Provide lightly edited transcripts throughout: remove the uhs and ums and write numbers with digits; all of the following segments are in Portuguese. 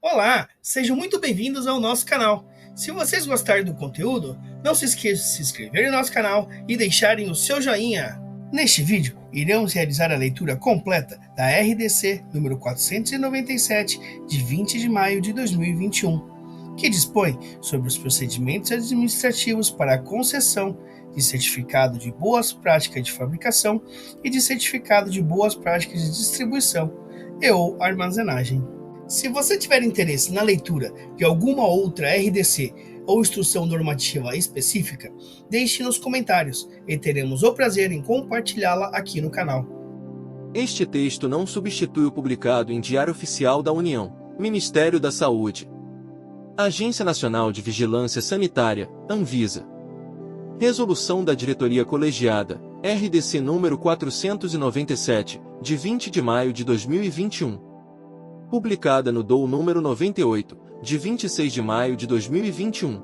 Olá, sejam muito bem-vindos ao nosso canal. Se vocês gostarem do conteúdo, não se esqueçam de se inscrever no nosso canal e deixarem o seu joinha. Neste vídeo, iremos realizar a leitura completa da RDC número 497, de 20 de maio de 2021, que dispõe sobre os procedimentos administrativos para a concessão de certificado de boas práticas de fabricação e de certificado de boas práticas de distribuição e ou armazenagem. Se você tiver interesse na leitura de alguma outra RDC ou instrução normativa específica, deixe nos comentários e teremos o prazer em compartilhá-la aqui no canal. Este texto não substitui o publicado em Diário Oficial da União, Ministério da Saúde, Agência Nacional de Vigilância Sanitária, Anvisa. Resolução da Diretoria Colegiada, RDC número 497, de 20 de maio de 2021. Publicada no DOU número 98, de 26 de maio de 2021.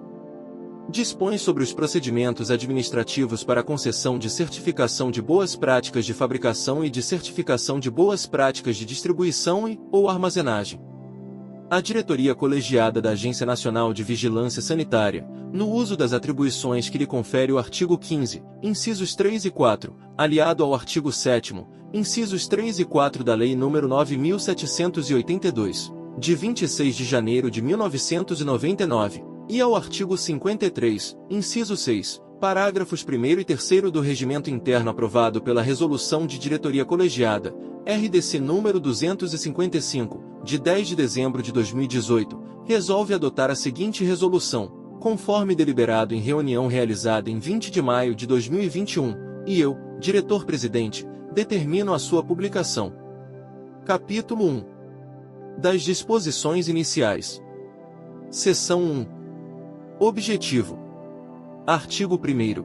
Dispõe sobre os procedimentos administrativos para a concessão de certificação de boas práticas de fabricação e de certificação de boas práticas de distribuição e ou armazenagem. A diretoria colegiada da Agência Nacional de Vigilância Sanitária, no uso das atribuições que lhe confere o artigo 15, incisos 3 e 4, aliado ao artigo 7º, incisos 3 e 4 da Lei nº 9.782, de 26 de janeiro de 1999, e ao artigo 53, inciso 6, parágrafos 1º e 3º do Regimento Interno aprovado pela Resolução de Diretoria Colegiada, RDC número 255, de 10 de dezembro de 2018, resolve adotar a seguinte resolução, conforme deliberado em reunião realizada em 20 de maio de 2021, e eu, diretor-presidente, determino a sua publicação. Capítulo 1. Das disposições iniciais. Seção 1. Objetivo. Artigo 1º.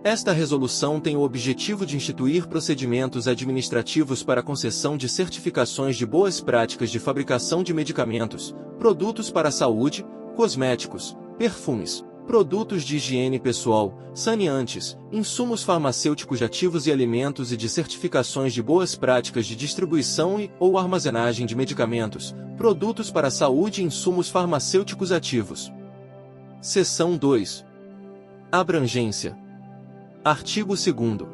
Esta resolução tem o objetivo de instituir procedimentos administrativos para a concessão de certificações de boas práticas de fabricação de medicamentos, produtos para a saúde, cosméticos, perfumes, produtos de higiene pessoal, saneantes, insumos farmacêuticos ativos e alimentos e de certificações de boas práticas de distribuição e ou armazenagem de medicamentos, produtos para a saúde e insumos farmacêuticos ativos. Seção 2. Abrangência. Artigo 2º.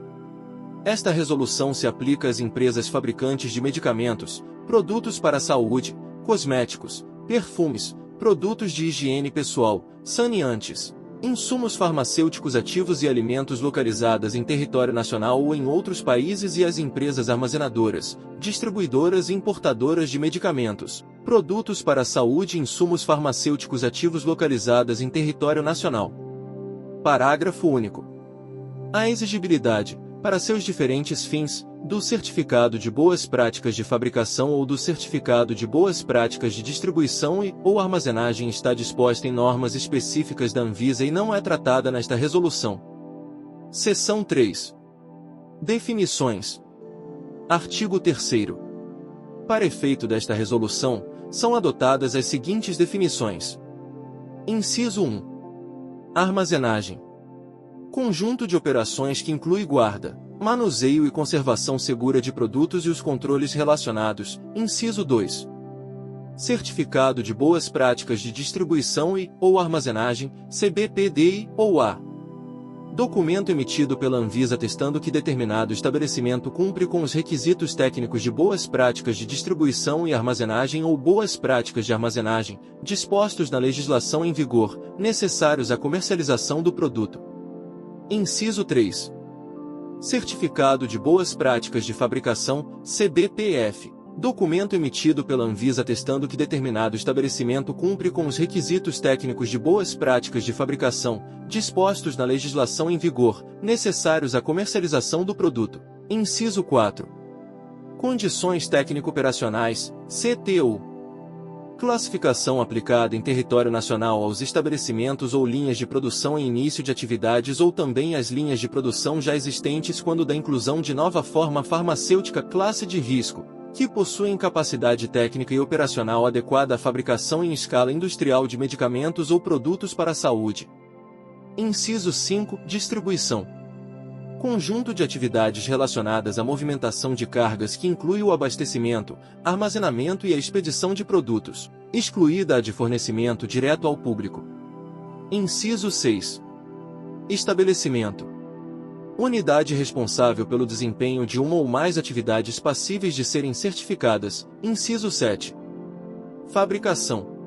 Esta resolução se aplica às empresas fabricantes de medicamentos, produtos para a saúde, cosméticos, perfumes, produtos de higiene pessoal, saneantes, insumos farmacêuticos ativos e alimentos localizadas em território nacional ou em outros países e às empresas armazenadoras, distribuidoras e importadoras de medicamentos, produtos para a saúde e insumos farmacêuticos ativos localizadas em território nacional. Parágrafo único. A exigibilidade, para seus diferentes fins, do certificado de boas práticas de fabricação ou do certificado de boas práticas de distribuição e ou armazenagem está disposta em normas específicas da Anvisa e não é tratada nesta resolução. Seção 3. Definições. Artigo 3º. Para efeito desta resolução, são adotadas as seguintes definições. Inciso 1. Armazenagem. Conjunto de operações que inclui guarda, manuseio e conservação segura de produtos e os controles relacionados. Inciso 2. Certificado de boas práticas de distribuição e ou armazenagem, CBPDI ou A. Documento emitido pela Anvisa atestando que determinado estabelecimento cumpre com os requisitos técnicos de boas práticas de distribuição e armazenagem ou boas práticas de armazenagem, dispostos na legislação em vigor, necessários à comercialização do produto. Inciso 3. Certificado de Boas Práticas de Fabricação, CBPF. Documento emitido pela Anvisa atestando que determinado estabelecimento cumpre com os requisitos técnicos de boas práticas de fabricação, dispostos na legislação em vigor, necessários à comercialização do produto. Inciso 4. Condições técnico-operacionais, CTO. Classificação aplicada em território nacional aos estabelecimentos ou linhas de produção em início de atividades ou também às linhas de produção já existentes quando da inclusão de nova forma farmacêutica classe de risco, que possuem capacidade técnica e operacional adequada à fabricação em escala industrial de medicamentos ou produtos para a saúde. Inciso 5. Distribuição. conjunto de atividades relacionadas à movimentação de cargas que inclui o abastecimento, armazenamento e a expedição de produtos, excluída a de fornecimento direto ao público. Inciso 6. Estabelecimento. Unidade responsável pelo desempenho de uma ou mais atividades passíveis de serem certificadas. Inciso 7. Fabricação.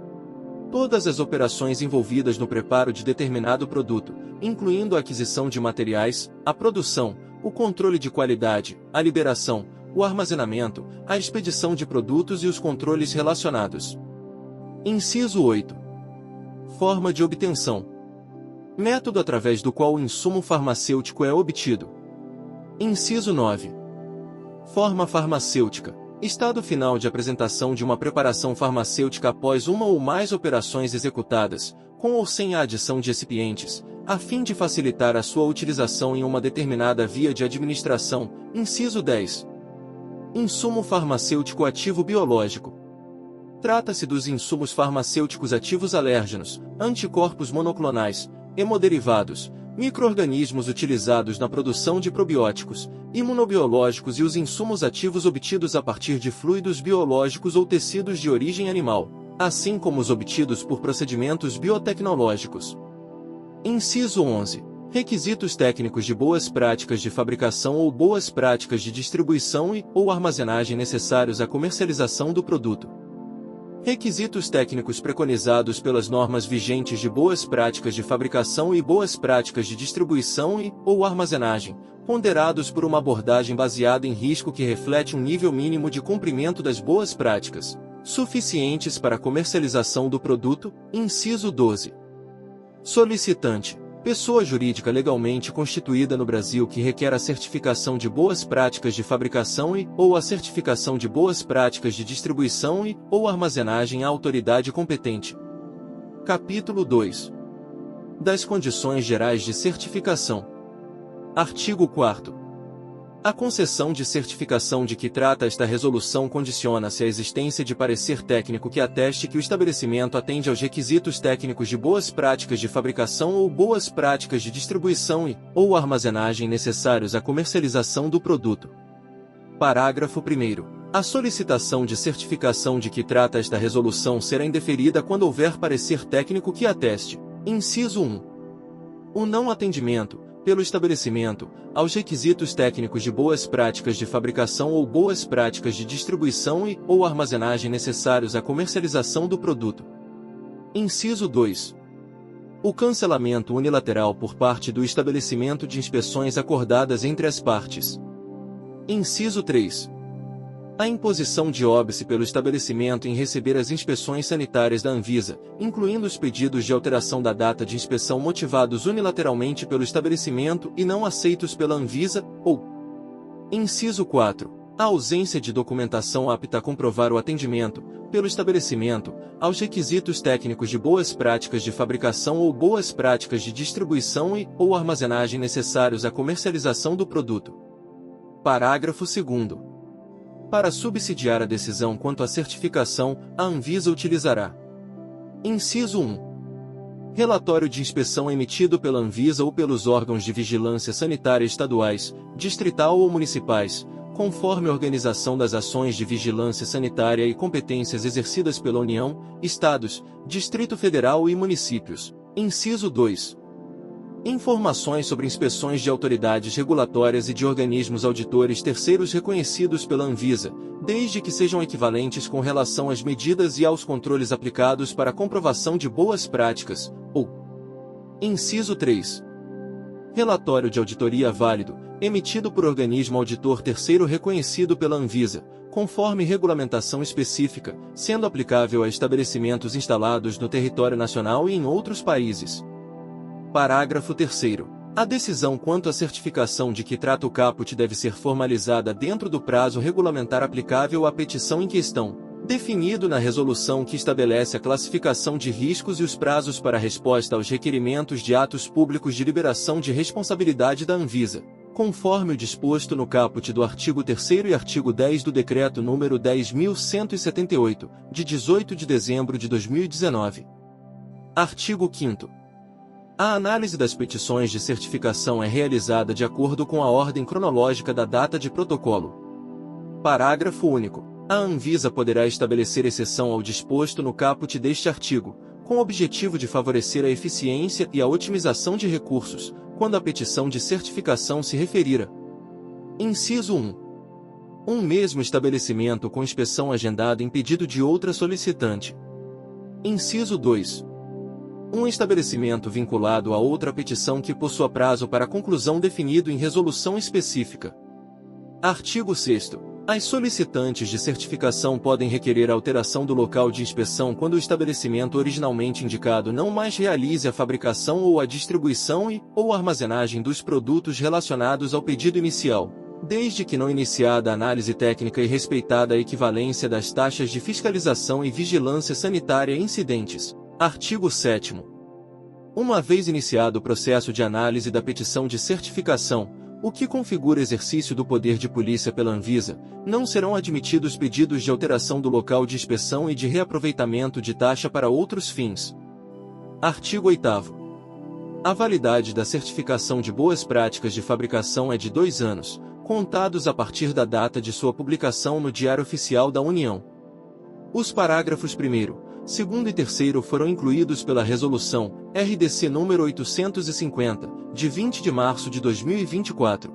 Todas as operações envolvidas no preparo de determinado produto, incluindo a aquisição de materiais, a produção, o controle de qualidade, a liberação, o armazenamento, a expedição de produtos e os controles relacionados. Inciso 8. Forma de obtenção. Método através do qual o insumo farmacêutico é obtido. Inciso 9. Forma farmacêutica. Estado final de apresentação de uma preparação farmacêutica após uma ou mais operações executadas, com ou sem a adição de excipientes, a fim de facilitar a sua utilização em uma determinada via de administração. Inciso 10. Insumo farmacêutico ativo biológico. Trata-se dos insumos farmacêuticos ativos alérgenos, anticorpos monoclonais, hemoderivados, micro-organismos utilizados na produção de probióticos, imunobiológicos e os insumos ativos obtidos a partir de fluidos biológicos ou tecidos de origem animal, assim como os obtidos por procedimentos biotecnológicos. Inciso 11. Requisitos técnicos de boas práticas de fabricação ou boas práticas de distribuição ou armazenagem necessários à comercialização do produto. Requisitos técnicos preconizados pelas normas vigentes de boas práticas de fabricação e boas práticas de distribuição ou armazenagem, ponderados por uma abordagem baseada em risco que reflete um nível mínimo de cumprimento das boas práticas, suficientes para a comercialização do produto. Inciso 12. Solicitante. Pessoa jurídica legalmente constituída no Brasil que requer a certificação de boas práticas de fabricação ou a certificação de boas práticas de distribuição ou armazenagem à autoridade competente. Capítulo 2. Das condições gerais de certificação. Artigo 4º. A concessão de certificação de que trata esta resolução condiciona-se à existência de parecer técnico que ateste que o estabelecimento atende aos requisitos técnicos de boas práticas de fabricação ou boas práticas de distribuição ou armazenagem necessários à comercialização do produto. Parágrafo 1º. A solicitação de certificação de que trata esta resolução será indeferida quando houver parecer técnico que ateste. Inciso 1. O não atendimento, pelo estabelecimento, aos requisitos técnicos de boas práticas de fabricação ou boas práticas de distribuição ou armazenagem necessários à comercialização do produto. Inciso 2. O cancelamento unilateral por parte do estabelecimento de inspeções acordadas entre as partes. Inciso 3. A imposição de óbice pelo estabelecimento em receber as inspeções sanitárias da Anvisa, incluindo os pedidos de alteração da data de inspeção motivados unilateralmente pelo estabelecimento e não aceitos pela Anvisa, ou. Inciso 4. A ausência de documentação apta a comprovar o atendimento, pelo estabelecimento, aos requisitos técnicos de boas práticas de fabricação ou boas práticas de distribuição ou armazenagem necessários à comercialização do produto. Parágrafo 2º. Para subsidiar a decisão quanto à certificação, a Anvisa utilizará: Inciso 1. Relatório de inspeção emitido pela Anvisa ou pelos órgãos de vigilância sanitária estaduais, distrital ou municipais, conforme a organização das ações de vigilância sanitária e competências exercidas pela União, Estados, Distrito Federal e municípios. Inciso 2. Informações sobre inspeções de autoridades regulatórias e de organismos auditores terceiros reconhecidos pela Anvisa, desde que sejam equivalentes com relação às medidas e aos controles aplicados para a comprovação de boas práticas, ou. Inciso 3. Relatório de auditoria válido, emitido por organismo auditor terceiro reconhecido pela Anvisa, conforme regulamentação específica, sendo aplicável a estabelecimentos instalados no território nacional e em outros países. Parágrafo 3º. A decisão quanto à certificação de que trata o caput deve ser formalizada dentro do prazo regulamentar aplicável à petição em questão, definido na resolução que estabelece a classificação de riscos e os prazos para resposta aos requerimentos de atos públicos de liberação de responsabilidade da Anvisa, conforme o disposto no caput do artigo 3º e artigo 10 do Decreto nº 10.178, de 18 de dezembro de 2019. Artigo 5º. A análise das petições de certificação é realizada de acordo com a ordem cronológica da data de protocolo. Parágrafo único. A Anvisa poderá estabelecer exceção ao disposto no caput deste artigo, com o objetivo de favorecer a eficiência e a otimização de recursos, quando a petição de certificação se referir a: Inciso 1. Um mesmo estabelecimento com inspeção agendada em pedido de outra solicitante. Inciso 2. Um estabelecimento vinculado a outra petição que possua prazo para conclusão definido em resolução específica. Artigo 6º. As solicitantes de certificação podem requerer a alteração do local de inspeção quando o estabelecimento originalmente indicado não mais realize a fabricação ou a distribuição ou armazenagem dos produtos relacionados ao pedido inicial, desde que não iniciada a análise técnica e respeitada a equivalência das taxas de fiscalização e vigilância sanitária incidentes. Artigo 7º. Uma vez iniciado o processo de análise da petição de certificação, o que configura exercício do poder de polícia pela Anvisa, não serão admitidos pedidos de alteração do local de inspeção e de reaproveitamento de taxa para outros fins. Artigo 8º. A validade da certificação de boas práticas de fabricação é de 2 anos, contados a partir da data de sua publicação no Diário Oficial da União. Os parágrafos 1º, 2º e 3º foram incluídos pela Resolução RDC nº 850, de 20 de março de 2024.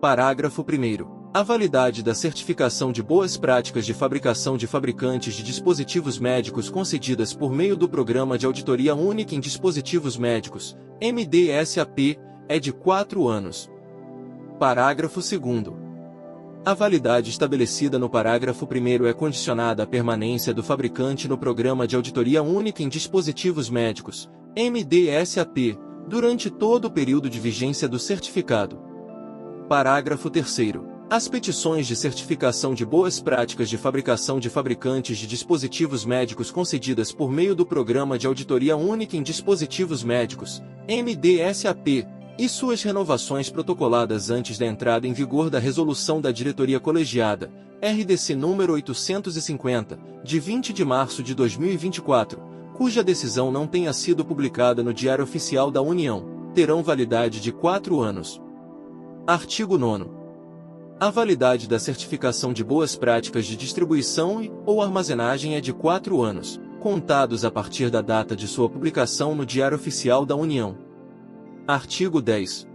Parágrafo 1º. A validade da certificação de boas práticas de fabricação de fabricantes de dispositivos médicos concedidas por meio do Programa de Auditoria Única em Dispositivos Médicos, MDSAP, é de 4 anos. Parágrafo 2º. A validade estabelecida no parágrafo 1º é condicionada à permanência do fabricante no Programa de Auditoria Única em Dispositivos Médicos, MDSAP, durante todo o período de vigência do certificado. Parágrafo 3º. As petições de certificação de boas práticas de fabricação de fabricantes de dispositivos médicos concedidas por meio do Programa de Auditoria Única em Dispositivos Médicos, MDSAP, e suas renovações protocoladas antes da entrada em vigor da Resolução da Diretoria Colegiada, RDC nº 850, de 20 de março de 2024, cuja decisão não tenha sido publicada no Diário Oficial da União, terão validade de 4 anos. Artigo 9º. A validade da certificação de boas práticas de distribuição ou armazenagem é de 4 anos, contados a partir da data de sua publicação no Diário Oficial da União. Artigo 10.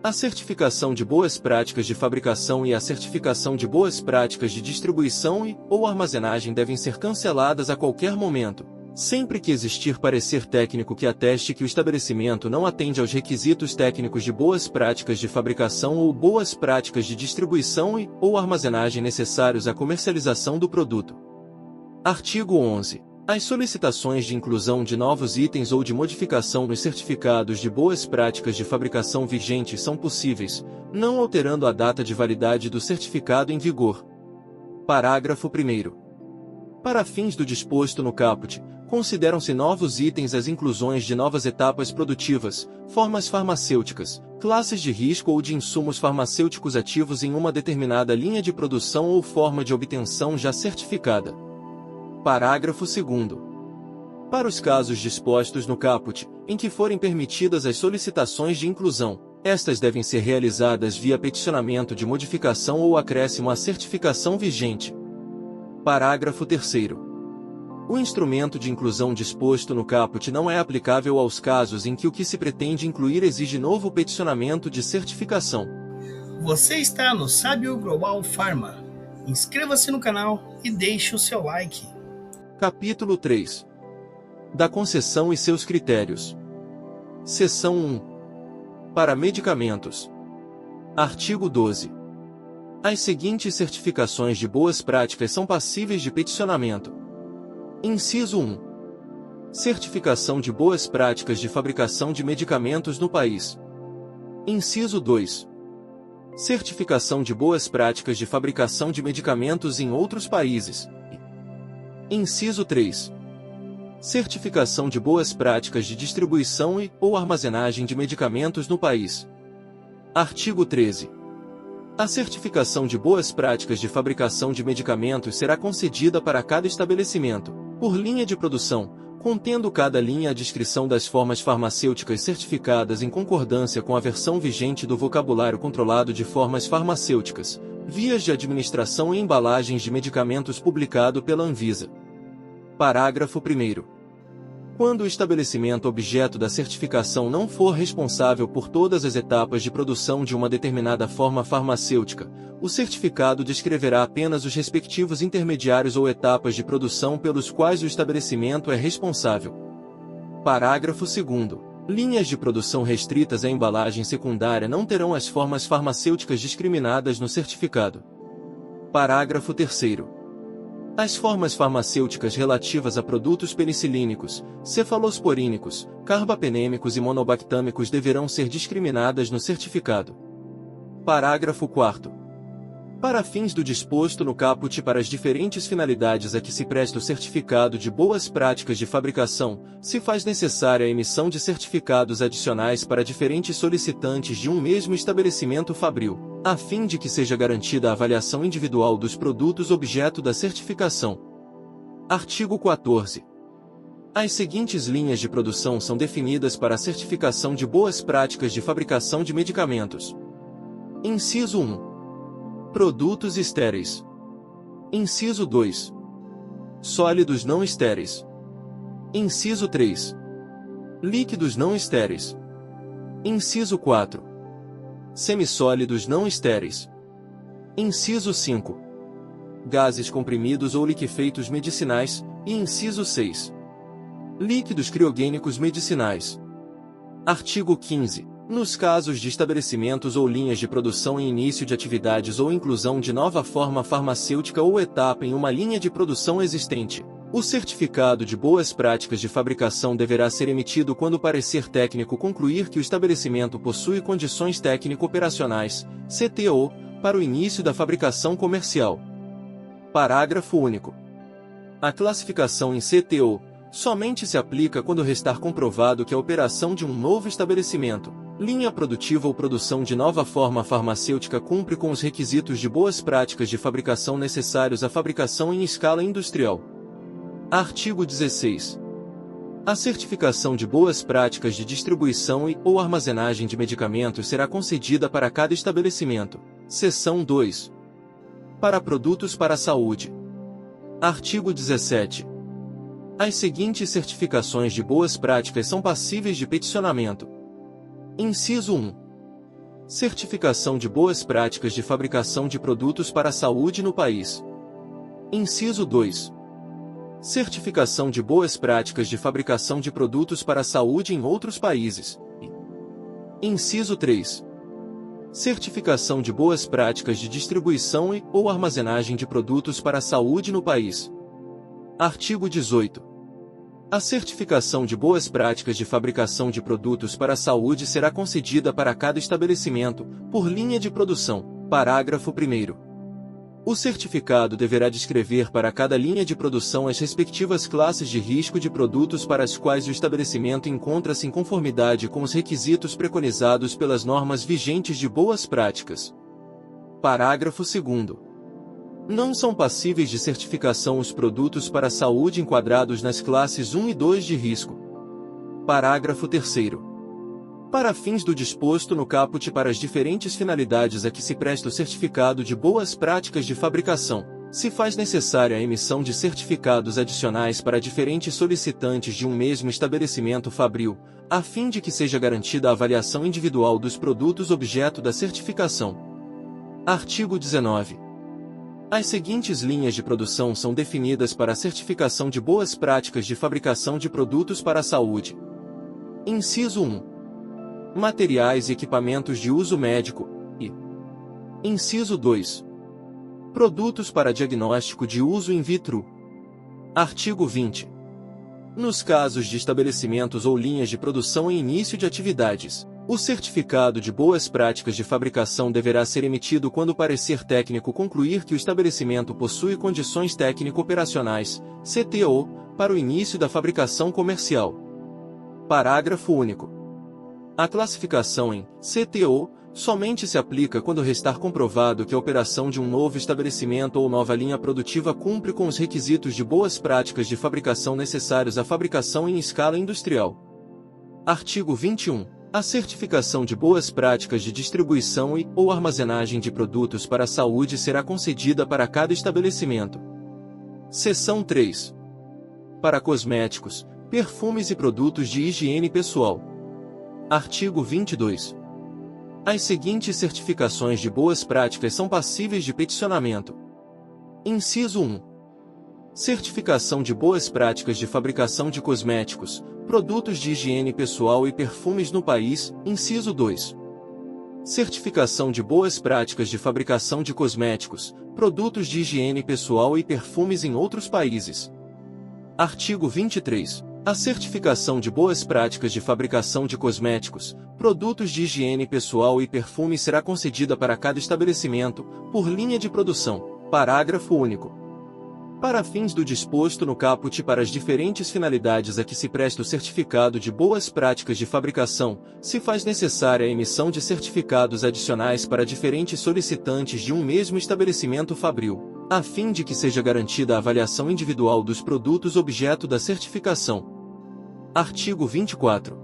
A certificação de boas práticas de fabricação e a certificação de boas práticas de distribuição ou armazenagem devem ser canceladas a qualquer momento, sempre que existir parecer técnico que ateste que o estabelecimento não atende aos requisitos técnicos de boas práticas de fabricação ou boas práticas de distribuição ou armazenagem necessários à comercialização do produto. Artigo 11. As solicitações de inclusão de novos itens ou de modificação nos certificados de boas práticas de fabricação vigentes são possíveis, não alterando a data de validade do certificado em vigor. Parágrafo 1º. Para fins do disposto no caput, consideram-se novos itens as inclusões de novas etapas produtivas, formas farmacêuticas, classes de risco ou de insumos farmacêuticos ativos em uma determinada linha de produção ou forma de obtenção já certificada. Parágrafo 2º. Para os casos dispostos no caput, em que forem permitidas as solicitações de inclusão, estas devem ser realizadas via peticionamento de modificação ou acréscimo à certificação vigente. Parágrafo 3º. O instrumento de inclusão disposto no caput não é aplicável aos casos em que o que se pretende incluir exige novo peticionamento de certificação. Você está no Sábio Global Pharma. Inscreva-se no canal e deixe o seu like. Capítulo 3. Da concessão e seus critérios. Seção 1. Para medicamentos. Artigo 12. As seguintes certificações de boas práticas são passíveis de peticionamento. Inciso 1. Certificação de boas práticas de fabricação de medicamentos no país. Inciso 2. Certificação de boas práticas de fabricação de medicamentos em outros países. Inciso 3. Certificação de boas práticas de distribuição ou armazenagem de medicamentos no país. Artigo 13. A certificação de boas práticas de fabricação de medicamentos será concedida para cada estabelecimento, por linha de produção, contendo cada linha a descrição das formas farmacêuticas certificadas em concordância com a versão vigente do vocabulário controlado de formas farmacêuticas, vias de administração e embalagens de medicamentos publicado pela Anvisa. Parágrafo 1º. Quando o estabelecimento objeto da certificação não for responsável por todas as etapas de produção de uma determinada forma farmacêutica, o certificado descreverá apenas os respectivos intermediários ou etapas de produção pelos quais o estabelecimento é responsável. Parágrafo 2º. Linhas de produção restritas à embalagem secundária não terão as formas farmacêuticas discriminadas no certificado. Parágrafo 3º. As formas farmacêuticas relativas a produtos penicilínicos, cefalosporínicos, carbapenêmicos e monobactâmicos deverão ser discriminadas no certificado. Parágrafo 4º. Para fins do disposto no caput para as diferentes finalidades a que se presta o certificado de boas práticas de fabricação, se faz necessária a emissão de certificados adicionais para diferentes solicitantes de um mesmo estabelecimento fabril, a fim de que seja garantida a avaliação individual dos produtos objeto da certificação. Artigo 14. As seguintes linhas de produção são definidas para a certificação de boas práticas de fabricação de medicamentos. Inciso 1. Produtos estéreis. Inciso 2. Sólidos não estéreis. Inciso 3. Líquidos não estéreis. Inciso 4. Semissólidos não estéreis. Inciso 5. Gases comprimidos ou liquefeitos medicinais. E inciso 6. Líquidos criogênicos medicinais. Artigo 15. Nos casos de estabelecimentos ou linhas de produção em início de atividades ou inclusão de nova forma farmacêutica ou etapa em uma linha de produção existente, o certificado de boas práticas de fabricação deverá ser emitido quando o parecer técnico concluir que o estabelecimento possui condições técnico-operacionais, CTO, para o início da fabricação comercial. Parágrafo único. A classificação em CTO somente se aplica quando restar comprovado que a operação de um novo estabelecimento, linha produtiva ou produção de nova forma farmacêutica cumpre com os requisitos de boas práticas de fabricação necessários à fabricação em escala industrial. Artigo 16. A certificação de boas práticas de distribuição e/ou armazenagem de medicamentos será concedida para cada estabelecimento. Seção 2. Para produtos para a saúde. Artigo 17. As seguintes certificações de boas práticas são passíveis de peticionamento. Inciso 1. Certificação de boas práticas de fabricação de produtos para a saúde no país. Inciso 2. Certificação de boas práticas de fabricação de produtos para a saúde em outros países. Inciso 3. Certificação de boas práticas de distribuição e/ou armazenagem de produtos para a saúde no país. Artigo 18. A certificação de boas práticas de fabricação de produtos para a saúde será concedida para cada estabelecimento, por linha de produção. Parágrafo 1º. O certificado deverá descrever para cada linha de produção as respectivas classes de risco de produtos para as quais o estabelecimento encontra-se em conformidade com os requisitos preconizados pelas normas vigentes de boas práticas. Parágrafo 2º. Não são passíveis de certificação os produtos para a saúde enquadrados nas classes 1 e 2 de risco. Parágrafo 3º. Para fins do disposto no caput para as diferentes finalidades a que se presta o certificado de boas práticas de fabricação, se faz necessária a emissão de certificados adicionais para diferentes solicitantes de um mesmo estabelecimento fabril, a fim de que seja garantida a avaliação individual dos produtos objeto da certificação. Artigo 19. As seguintes linhas de produção são definidas para a certificação de boas práticas de fabricação de produtos para a saúde. Inciso 1. Materiais e equipamentos de uso médico, e Inciso 2. Produtos para diagnóstico de uso in vitro. Artigo 20. Nos casos de estabelecimentos ou linhas de produção em início de atividades, o certificado de boas práticas de fabricação deverá ser emitido quando o parecer técnico concluir que o estabelecimento possui condições técnico-operacionais, CTO, para o início da fabricação comercial. Parágrafo único. A classificação em CTO somente se aplica quando restar comprovado que a operação de um novo estabelecimento ou nova linha produtiva cumpre com os requisitos de boas práticas de fabricação necessários à fabricação em escala industrial. Artigo 21. A certificação de boas práticas de distribuição ou armazenagem de produtos para a saúde será concedida para cada estabelecimento. Seção 3. Para cosméticos, perfumes e produtos de higiene pessoal. Artigo 22. As seguintes certificações de boas práticas são passíveis de peticionamento. Inciso 1. Certificação de boas práticas de fabricação de cosméticos, produtos de higiene pessoal e perfumes no país. Inciso 2. Certificação de boas práticas de fabricação de cosméticos, produtos de higiene pessoal e perfumes em outros países. Artigo 23. A certificação de boas práticas de fabricação de cosméticos, produtos de higiene pessoal e perfumes será concedida para cada estabelecimento, por linha de produção. Parágrafo único. Para fins do disposto no caput para as diferentes finalidades a que se presta o certificado de boas práticas de fabricação, se faz necessária a emissão de certificados adicionais para diferentes solicitantes de um mesmo estabelecimento fabril, a fim de que seja garantida a avaliação individual dos produtos objeto da certificação. Artigo 24.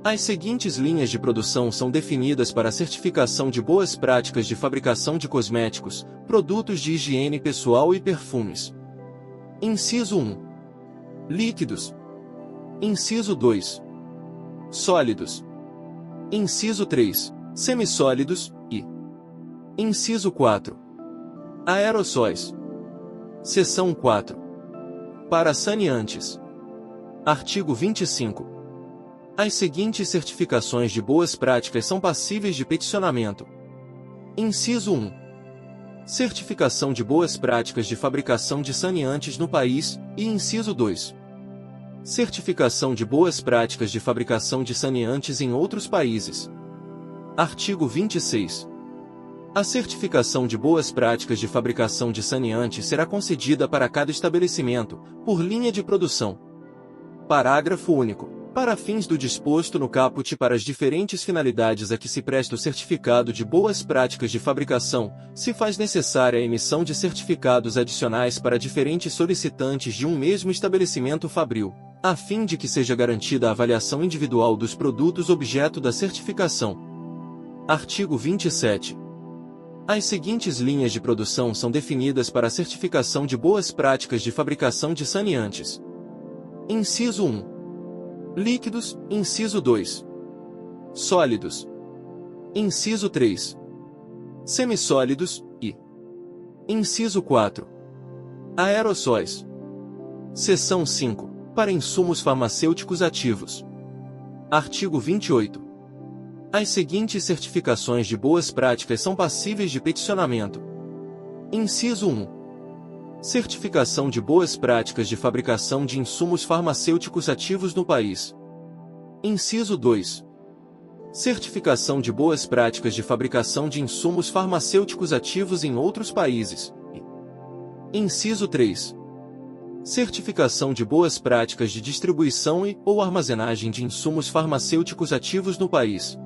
As seguintes linhas de produção são definidas para a certificação de boas práticas de fabricação de cosméticos, produtos de higiene pessoal e perfumes. Inciso 1. Líquidos. Inciso 2. Sólidos. Inciso 3. Semissólidos e Inciso 4. Aerossóis. Seção 4. Para saneantes. Artigo 25. As seguintes certificações de boas práticas são passíveis de peticionamento. Inciso 1. Certificação de boas práticas de fabricação de saneantes no país, e inciso 2. Certificação de boas práticas de fabricação de saneantes em outros países. Artigo 26. A certificação de boas práticas de fabricação de saneantes será concedida para cada estabelecimento, por linha de produção. Parágrafo único. Para fins do disposto no caput para as diferentes finalidades a que se presta o certificado de boas práticas de fabricação, se faz necessária a emissão de certificados adicionais para diferentes solicitantes de um mesmo estabelecimento fabril, a fim de que seja garantida a avaliação individual dos produtos objeto da certificação. Artigo 27. As seguintes linhas de produção são definidas para a certificação de boas práticas de fabricação de saneantes. Inciso 1. Líquidos. Inciso 2. Sólidos. Inciso 3. Semissólidos e Inciso 4. Aerossóis. Seção 5. Para insumos farmacêuticos ativos. Artigo 28. As seguintes certificações de boas práticas são passíveis de peticionamento. Inciso 1. Certificação de boas práticas de fabricação de insumos farmacêuticos ativos no país. Inciso 2. Certificação de boas práticas de fabricação de insumos farmacêuticos ativos em outros países. Inciso 3. Certificação de boas práticas de distribuição ou armazenagem de insumos farmacêuticos ativos no país.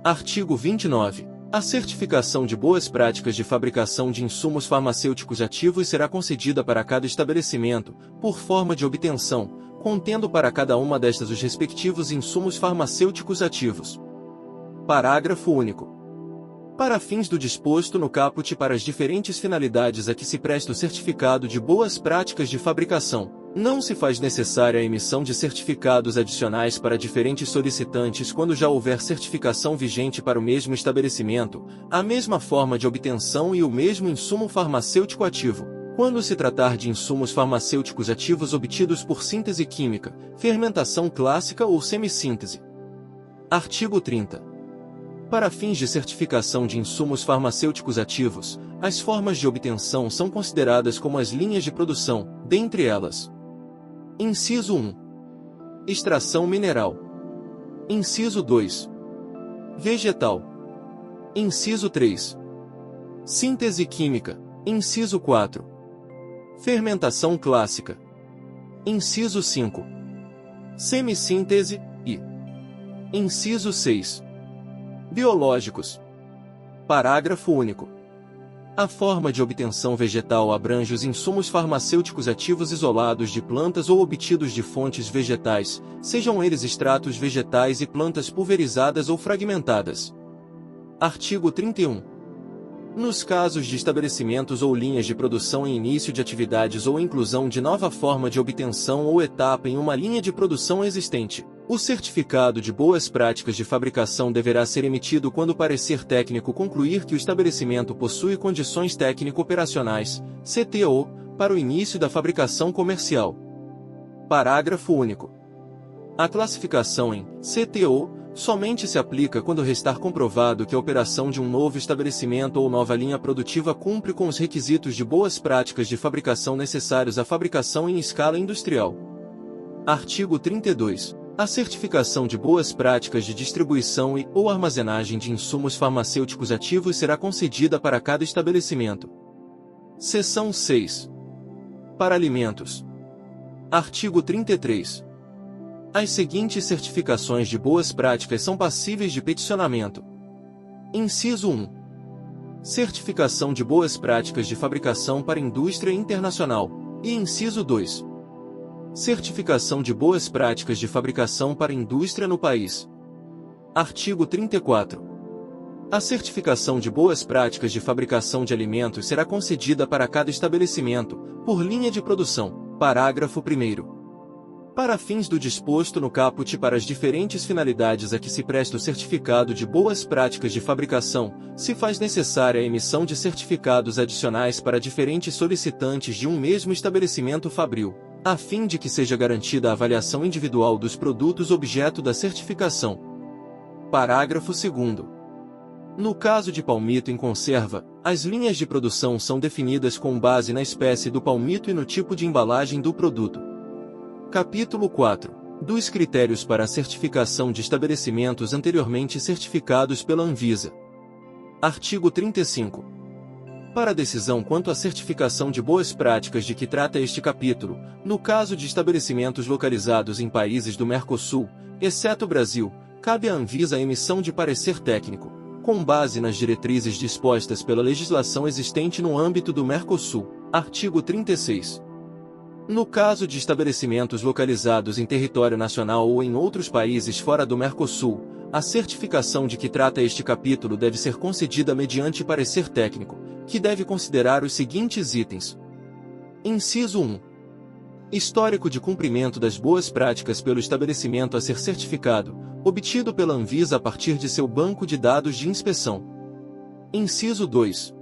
Artigo 29. A certificação de boas práticas de fabricação de insumos farmacêuticos ativos será concedida para cada estabelecimento, por forma de obtenção, contendo para cada uma destas os respectivos insumos farmacêuticos ativos. Parágrafo único. Para fins do disposto no caput para as diferentes finalidades a que se presta o certificado de boas práticas de fabricação, não se faz necessária a emissão de certificados adicionais para diferentes solicitantes quando já houver certificação vigente para o mesmo estabelecimento, a mesma forma de obtenção e o mesmo insumo farmacêutico ativo, quando se tratar de insumos farmacêuticos ativos obtidos por síntese química, fermentação clássica ou semissíntese. Artigo 30. Para fins de certificação de insumos farmacêuticos ativos, as formas de obtenção são consideradas como as linhas de produção, dentre elas: Inciso 1. Extração mineral. Inciso 2. Vegetal. Inciso 3. Síntese química. Inciso 4. Fermentação clássica. Inciso 5. Semissíntese e Inciso 6. Biológicos. Parágrafo único. A forma de obtenção vegetal abrange os insumos farmacêuticos ativos isolados de plantas ou obtidos de fontes vegetais, sejam eles extratos vegetais e plantas pulverizadas ou fragmentadas. Artigo 31. Nos casos de estabelecimentos ou linhas de produção em início de atividades ou inclusão de nova forma de obtenção ou etapa em uma linha de produção existente, o certificado de boas práticas de fabricação deverá ser emitido quando o parecer técnico concluir que o estabelecimento possui condições técnico-operacionais, CTO, para o início da fabricação comercial. Parágrafo único. A classificação em CTO somente se aplica quando restar comprovado que a operação de um novo estabelecimento ou nova linha produtiva cumpre com os requisitos de boas práticas de fabricação necessários à fabricação em escala industrial. Artigo 32. A certificação de boas práticas de distribuição ou armazenagem de insumos farmacêuticos ativos será concedida para cada estabelecimento. Seção 6. Para alimentos. Artigo 33. As seguintes certificações de boas práticas são passíveis de peticionamento. Inciso 1. Certificação de boas práticas de fabricação para indústria internacional. E inciso 2. Certificação de boas práticas de fabricação para indústria no país. Artigo 34. A certificação de boas práticas de fabricação de alimentos será concedida para cada estabelecimento, por linha de produção. Parágrafo 1º. Para fins do disposto no caput para as diferentes finalidades a que se presta o certificado de boas práticas de fabricação, se faz necessária a emissão de certificados adicionais para diferentes solicitantes de um mesmo estabelecimento fabril, a fim de que seja garantida a avaliação individual dos produtos objeto da certificação. Parágrafo 2º. No caso de palmito em conserva, as linhas de produção são definidas com base na espécie do palmito e no tipo de embalagem do produto. Capítulo 4. Dos critérios para a certificação de estabelecimentos anteriormente certificados pela Anvisa. Artigo 35. Para a decisão quanto à certificação de boas práticas de que trata este capítulo, no caso de estabelecimentos localizados em países do Mercosul, exceto o Brasil, cabe à Anvisa a emissão de parecer técnico, com base nas diretrizes dispostas pela legislação existente no âmbito do Mercosul. Artigo 36. No caso de estabelecimentos localizados em território nacional ou em outros países fora do Mercosul, a certificação de que trata este capítulo deve ser concedida mediante parecer técnico, que deve considerar os seguintes itens. Inciso 1. Histórico de cumprimento das boas práticas pelo estabelecimento a ser certificado, obtido pela Anvisa a partir de seu banco de dados de inspeção. Inciso 2.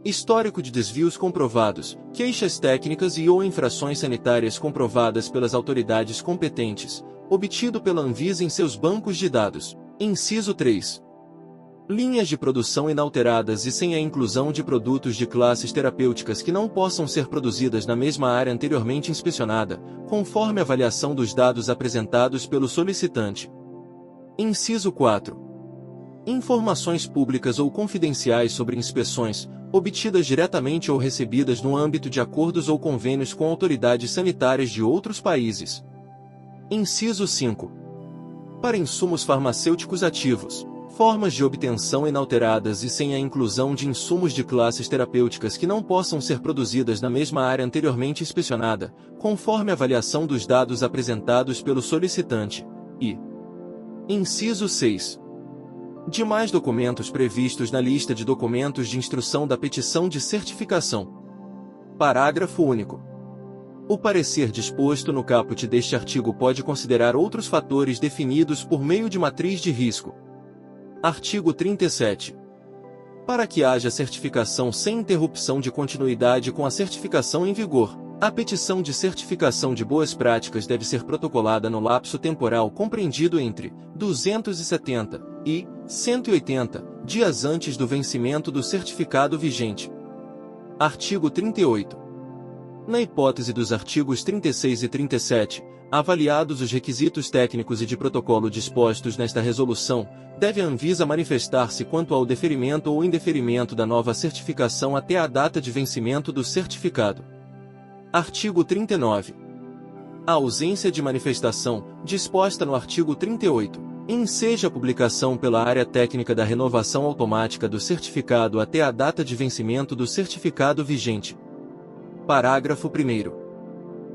Histórico de desvios comprovados, queixas técnicas e/ou infrações sanitárias comprovadas pelas autoridades competentes, obtido pela Anvisa em seus bancos de dados. Inciso 3. Linhas de produção inalteradas e sem a inclusão de produtos de classes terapêuticas que não possam ser produzidas na mesma área anteriormente inspecionada, conforme avaliação dos dados apresentados pelo solicitante. Inciso 4. Informações públicas ou confidenciais sobre inspeções, obtidas diretamente ou recebidas no âmbito de acordos ou convênios com autoridades sanitárias de outros países. Inciso 5. Para insumos farmacêuticos ativos, formas de obtenção inalteradas e sem a inclusão de insumos de classes terapêuticas que não possam ser produzidas na mesma área anteriormente inspecionada, conforme avaliação dos dados apresentados pelo solicitante. E inciso 6. Demais documentos previstos na lista de documentos de instrução da petição de certificação. Parágrafo único. O parecer disposto no caput deste artigo pode considerar outros fatores definidos por meio de matriz de risco. Artigo 37. Para que haja certificação sem interrupção de continuidade com a certificação em vigor, a petição de certificação de boas práticas deve ser protocolada no lapso temporal compreendido entre 270 e 180 dias antes do vencimento do certificado vigente. Artigo 38. Na hipótese dos artigos 36 e 37, avaliados os requisitos técnicos e de protocolo dispostos nesta resolução, deve a Anvisa manifestar-se quanto ao deferimento ou indeferimento da nova certificação até a data de vencimento do certificado. Artigo 39. A ausência de manifestação, disposta no artigo 38, Enseja a publicação pela área técnica da renovação automática do certificado até a data de vencimento do certificado vigente. Parágrafo 1º.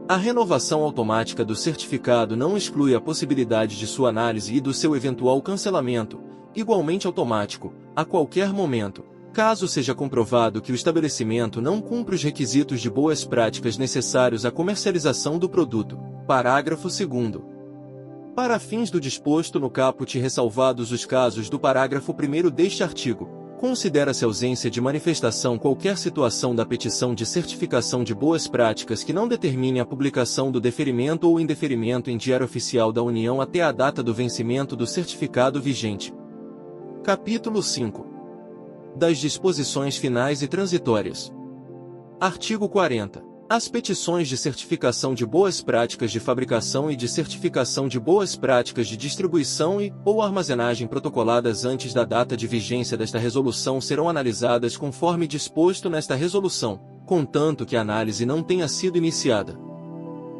A renovação automática do certificado não exclui a possibilidade de sua análise e do seu eventual cancelamento, igualmente automático, a qualquer momento, caso seja comprovado que o estabelecimento não cumpre os requisitos de boas práticas necessários à comercialização do produto. Parágrafo 2º. Para fins do disposto no caput e ressalvados os casos do parágrafo 1º deste artigo, considera-se ausência de manifestação qualquer situação da petição de certificação de boas práticas que não determine a publicação do deferimento ou indeferimento em Diário Oficial da União até a data do vencimento do certificado vigente. Capítulo 5. Das disposições finais e transitórias. Artigo 40. As petições de certificação de boas práticas de fabricação e de certificação de boas práticas de distribuição ou armazenagem protocoladas antes da data de vigência desta resolução serão analisadas conforme disposto nesta resolução, contanto que a análise não tenha sido iniciada.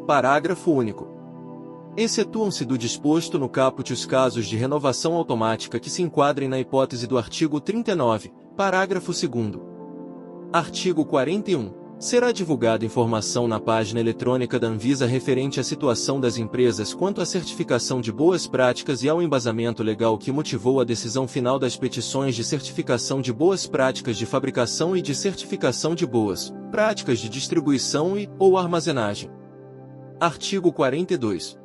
Parágrafo único. Excetuam-se do disposto no caput os casos de renovação automática que se enquadrem na hipótese do artigo 39, parágrafo 2º. Artigo 41. Será divulgada informação na página eletrônica da Anvisa referente à situação das empresas quanto à certificação de boas práticas e ao embasamento legal que motivou a decisão final das petições de certificação de boas práticas de fabricação e de certificação de boas práticas de distribuição ou armazenagem. Artigo 42.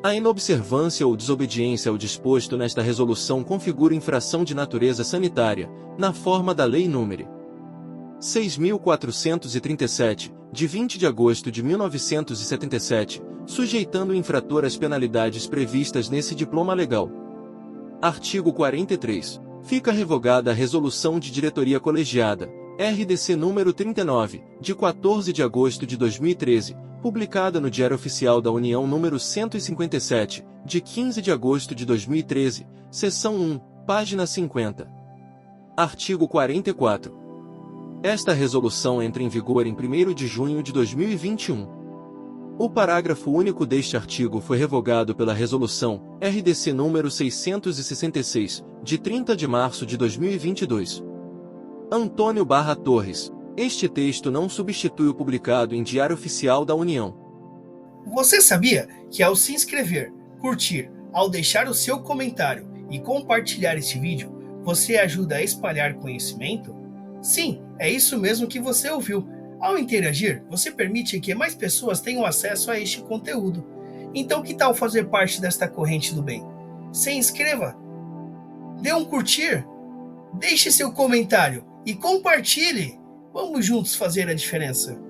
A inobservância ou desobediência ao disposto nesta resolução configura infração de natureza sanitária, na forma da Lei nº 6.437, de 20 de agosto de 1977, sujeitando o infrator às penalidades previstas nesse diploma legal. Artigo 43. Fica revogada a Resolução de Diretoria Colegiada, RDC número 39, de 14 de agosto de 2013, publicada no Diário Oficial da União número 157, de 15 de agosto de 2013, seção 1, página 50. Artigo 44. Esta resolução entra em vigor em 1º de junho de 2021. O parágrafo único deste artigo foi revogado pela Resolução RDC número 666, de 30 de março de 2022. Antônio Barra Torres. Este texto não substitui o publicado em Diário Oficial da União. Você sabia que ao se inscrever, curtir, ao deixar o seu comentário e compartilhar este vídeo, você ajuda a espalhar conhecimento? Sim, é isso mesmo que você ouviu. Ao interagir, você permite que mais pessoas tenham acesso a este conteúdo. Então, que tal fazer parte desta corrente do bem? Se inscreva, dê um curtir, deixe seu comentário e compartilhe. Vamos juntos fazer a diferença.